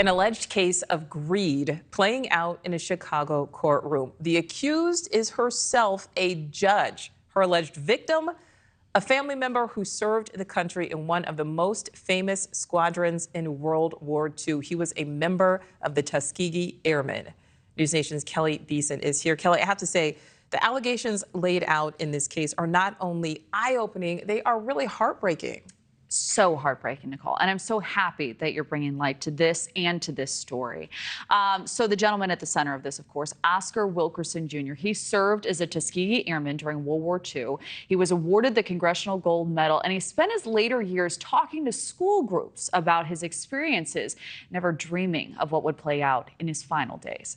An alleged case of greed playing out in a Chicago courtroom. The accused is herself a judge. Her alleged victim, a family member who served the country in one of the most famous squadrons in World War II. He was a member of the Tuskegee Airmen. NewsNation's Kelly Beeson is here. Kelly, I have to say, the allegations laid out in this case are not only eye-opening, they are really heartbreaking. So heartbreaking, Nichole. And I'm so happy that you're bringing light to this and to this story. So the gentleman at the center of this, of course, Oscar Wilkerson Jr., he served as a Tuskegee Airman during World War II. He was awarded the Congressional Gold Medal, and he spent his later years talking to school groups about his experiences, never dreaming of what would play out in his final days.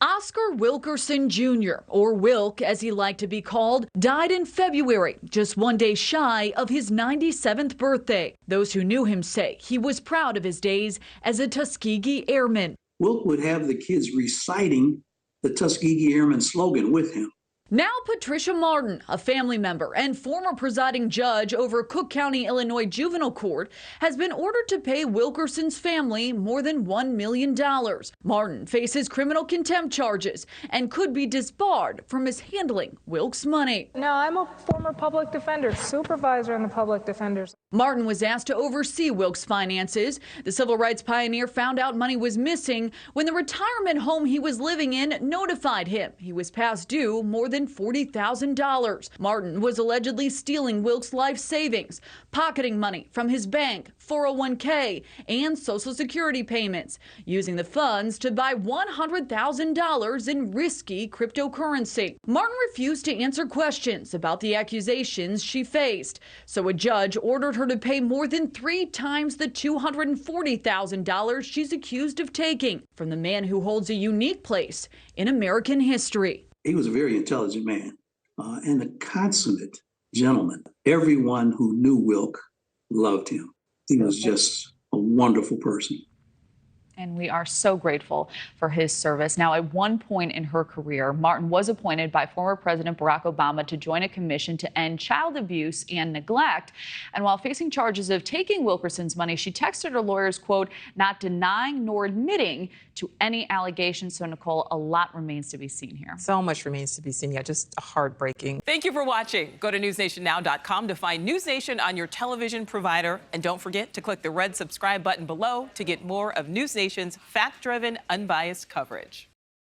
Oscar Wilkerson Jr., or Wilk as he liked to be called, died in February, just one day shy of his 97th birthday. Those who knew him say he was proud of his days as a Tuskegee Airman. Wilk would have the kids reciting the Tuskegee Airmen slogan with him. Now Patricia Martin, a family member and former presiding judge over Cook County, Illinois Juvenile Court, has been ordered to pay Wilkerson's family more than $1 million. Martin faces criminal contempt charges and could be disbarred from mishandling Wilk's money. No, I'm a former public defender, supervisor in the public defenders. Martin was asked to oversee Wilk's finances. The civil rights pioneer found out money was missing when the retirement home he was living in notified him he was past due more than $40,000. Martin was allegedly stealing Wilk's life savings, pocketing money from his bank, 401k, and Social Security payments, using the funds to buy $100,000 in risky cryptocurrency. Martin refused to answer questions about the accusations she faced, so a judge ordered her to pay more than 3 times the $240,000 she's accused of taking from the man who holds a unique place in American history. He was a very intelligent man and a consummate gentleman. Everyone who knew Wilk loved him. He was just a wonderful person. And we are so grateful for his service. Now, at one point in her career, Martin was appointed by former President Barack Obama to join a commission to end child abuse and neglect. And while facing charges of taking Wilkerson's money, she texted her lawyers, quote, not denying nor admitting to any allegations. So, Nichole, a lot remains to be seen here. So much remains to be seen. Yeah, just heartbreaking. Thank you for watching. Go to newsnationnow.com to find News Nation on your television provider. And don't forget to click the red subscribe button below to get more of News Nation's fact-driven, unbiased coverage.